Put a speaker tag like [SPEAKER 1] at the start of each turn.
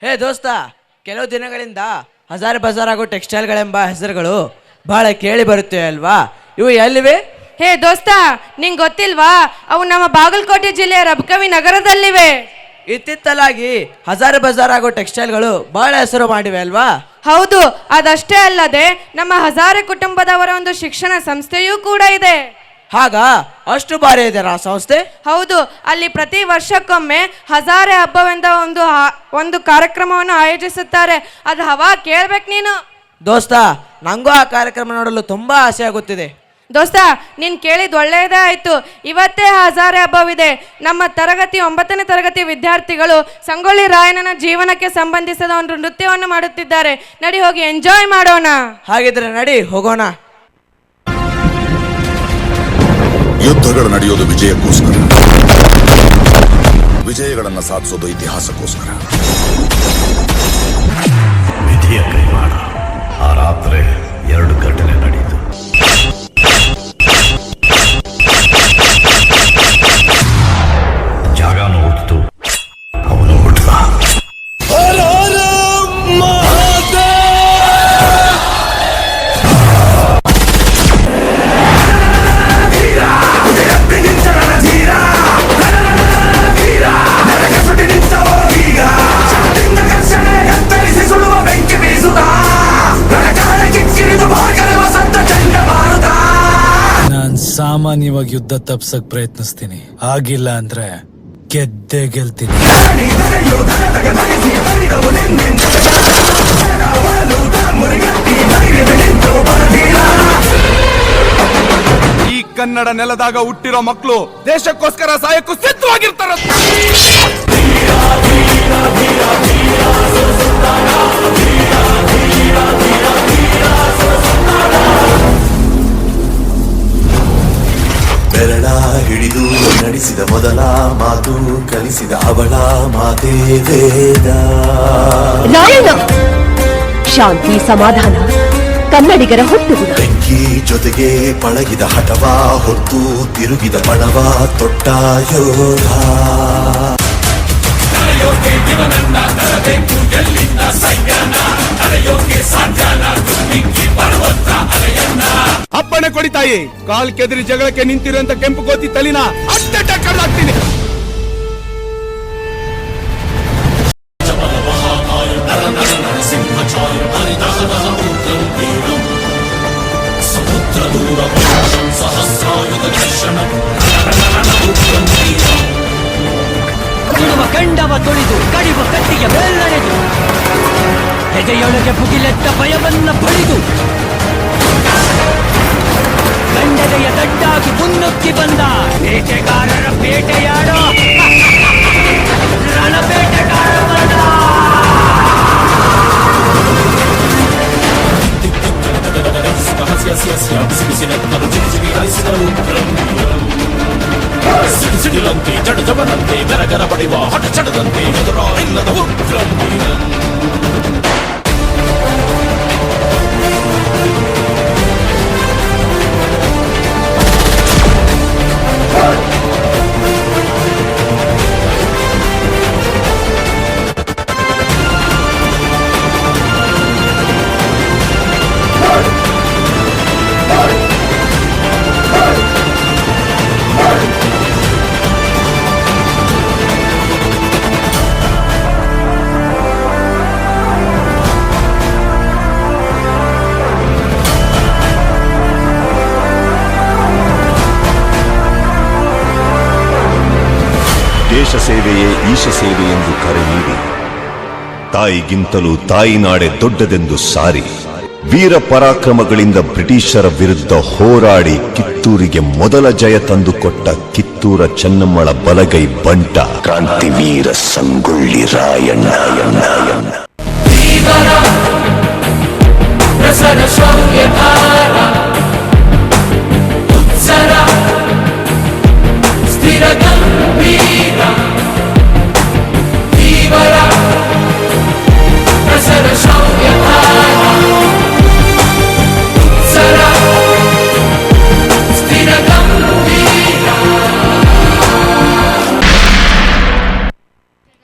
[SPEAKER 1] ಹೇ ದೋಸ್ತ, ಕೆಲವು ದಿನಗಳಿಂದ ಹಜಾರ್ ಬಜಾರ್ ಹಾಗೂ ಟೆಕ್ಸ್ಟೈಲ್ಗಳೆಂಬ ಹೆಸರುಗಳು ಬಹಳ ಕೇಳಿ ಬರುತ್ತವೆ ಅಲ್ವಾ? ಇವು ಎಲ್ಲಿವೆ?
[SPEAKER 2] ಹೇ ದೋಸ್ತ, ನಿಂಗೆ ಗೊತ್ತಿಲ್ವಾ? ಅವು ನಮ್ಮ ಬಾಗಲಕೋಟೆ ಜಿಲ್ಲೆಯ ರಬಕವಿ ನಗರದಲ್ಲಿವೆ.
[SPEAKER 1] ಇತ್ತಿತ್ತಲಾಗಿ ಹಜಾರ್ ಬಜಾರ್ ಹಾಗೂ ಟೆಕ್ಸ್ಟೈಲ್ಗಳು ಬಹಳ ಹೆಸರು ಮಾಡಿವೆ ಅಲ್ವಾ?
[SPEAKER 2] ಹೌದು, ಅದಷ್ಟೇ ಅಲ್ಲದೆ ನಮ್ಮ ಹಜಾರೆ ಕುಟುಂಬದವರ ಒಂದು ಶಿಕ್ಷಣ ಸಂಸ್ಥೆಯೂ ಕೂಡ ಇದೆ.
[SPEAKER 1] ಹಾಗ ಅಷ್ಟು ಬಾರಿ ಇದೆ ಆ ಸಂಸ್ಥೆ?
[SPEAKER 2] ಹೌದು, ಅಲ್ಲಿ ಪ್ರತಿ ವರ್ಷಕ್ಕೊಮ್ಮೆ ಹಜಾರೆ ಹಬ್ಬವೆಂದ ಒಂದು ಕಾರ್ಯಕ್ರಮವನ್ನು ಆಯೋಜಿಸುತ್ತಾರೆ. ಅದು ಹವಾ ಕೇಳ್ಬೇಕು ನೀನು.
[SPEAKER 1] ದೋಸ್ತ, ನಂಗೂ ಆ ಕಾರ್ಯಕ್ರಮ ನೋಡಲು ತುಂಬಾ ಆಸೆ ಆಗುತ್ತಿದೆ.
[SPEAKER 2] ದೋಸ್ತ, ನೀನು ಕೇಳಿದ್ ಒಳ್ಳೆಯದೇ ಆಯ್ತು. ಇವತ್ತೇ ಹಜಾರೆ ಹಬ್ಬವಿದೆ. ನಮ್ಮ ತರಗತಿ 9ನೇ ತರಗತಿ ವಿದ್ಯಾರ್ಥಿಗಳು ಸಂಗೊಳ್ಳಿ ರಾಯಣ್ಣನ ಜೀವನಕ್ಕೆ ಸಂಬಂಧಿಸಿದ ಒಂದು ನೃತ್ಯವನ್ನು ಮಾಡುತ್ತಿದ್ದಾರೆ. ನಡಿ ಹೋಗಿ ಎಂಜಾಯ್ ಮಾಡೋಣ.
[SPEAKER 1] ಹಾಗಿದ್ರೆ ನಡಿ ಹೋಗೋಣ.
[SPEAKER 3] ಯುದ್ಧಗಳು ನಡೆಯೋದು ವಿಜಯಕ್ಕೋಸ್ಕರ, ವಿಜಯಗಳನ್ನು ಸಾಧಿಸೋದು ಇತಿಹಾಸಕ್ಕೋಸ್ಕರ.
[SPEAKER 4] ವಿಧಿಯ ಕೈವಾಡ. ಆ ರಾತ್ರಿ 2 ಘಟನೆ ನಡೆಯಿತು. ಜಾಗನು ಹುಟ್ಟಿತು, ಅವನು ಹುಟ್ಟಿದ.
[SPEAKER 5] ಸಾಮಾನ್ಯವಾಗಿ ಯುದ್ಧ ತಪ್ಸಕ್ ಪ್ರಯತ್ನಿಸ್ತೀನಿ, ಆಗಿಲ್ಲ ಅಂದ್ರೆ ಗೆದ್ದೇ ಗೆಲ್ತೀನಿ.
[SPEAKER 6] ಈ ಕನ್ನಡ ನೆಲದಾಗ ಹುಟ್ಟಿರೋ ಮಕ್ಕಳು ದೇಶಕ್ಕೋಸ್ಕರ ಸಾಯಕ್ಕೂ ಸಿದ್ಧವಾಗಿರ್ತಾರ.
[SPEAKER 7] ಬೆರಳ ಹಿಡಿದು ನಡೆಸಿದ ಮೊದಲ ಮಾತು ಕಲಿಸಿದ ಅವಳ ಮಾತೇ ವೇದ.
[SPEAKER 8] ರಾಯಣ್ಣ ಶಾಂತಿ ಸಮಾಧಾನ ಕನ್ನಡಿಗರ ಹುಟ್ಟುಗುಣ.
[SPEAKER 7] ಬೆಂಕಿ ಜೊತೆಗೆ ಪಳಗಿದ ಹಠವ ಹೊತ್ತು ತಿರುಗಿದ ಬಣವ ತೊಟ್ಟ ಯೋಧ.
[SPEAKER 6] ಅಪ್ಪಣೆ ಕೊಡಿ ತಾಯಿ. ಕಾಲ್ ಕೆದರಿ ಜಗಳಕ್ಕೆ ನಿಂತಿರುವಂತ ಕೆಂಪು ಕೋತಿ ತಲಿನ ಅಡ್ಡ ಕಳ್ಳಾಗ್ತೀನಿ.
[SPEAKER 9] ಕಂಡವ ತೊಳೆದು ಕಡಿವ ಕಟ್ಟಿಗೆ ಬೆಲ್ಲಣೆದು ಎದೆಯೊಳಗೆ ಭುಗಿಲೆತ್ತ ಭಯವನ್ನ ಬಳಿದು ಗಂಡದೆಯ ದಡ್ಡಾಗಿ ಮುನ್ನುಗ್ಗಿ ಬಂದ ಬೇಟೆಗಾರರ ಬೇಟೆಯಾಡೋ ರಣಬೇಟೆಗಾರ ಬಂದ.
[SPEAKER 4] ಸಿಡಿಸಿಡಿಲಂತೆ ಜಡಜವನಂತೆ ಗರಗರ ಬಡಿವ ಹಠ ಚಡದಂತೆ ಎದುರ ಇಲ್ಲದ ಉಗ್ರಂ.
[SPEAKER 3] ದೇಶ ಸೇವೆಯೇ ಈಶ ಸೇವೆ ಎಂದು ಕರೆ ನೀಡಿ, ತಾಯಿಗಿಂತಲೂ ತಾಯಿನಾಡೆ ದೊಡ್ಡದೆಂದು ಸಾರಿ, ವೀರ ಪರಾಕ್ರಮಗಳಿಂದ ಬ್ರಿಟಿಷರ ವಿರುದ್ಧ ಹೋರಾಡಿ ಕಿತ್ತೂರಿಗೆ ಮೊದಲ ಜಯ ತಂದುಕೊಟ್ಟ ಕಿತ್ತೂರ ಚೆನ್ನಮ್ಮಳ ಬಲಗೈ ಬಂಟ ಕ್ರಾಂತಿವೀರ ಸಂಗೊಳ್ಳಿ ರಾಯಣ್ಣ.
[SPEAKER 9] ಸ್ಥಿರ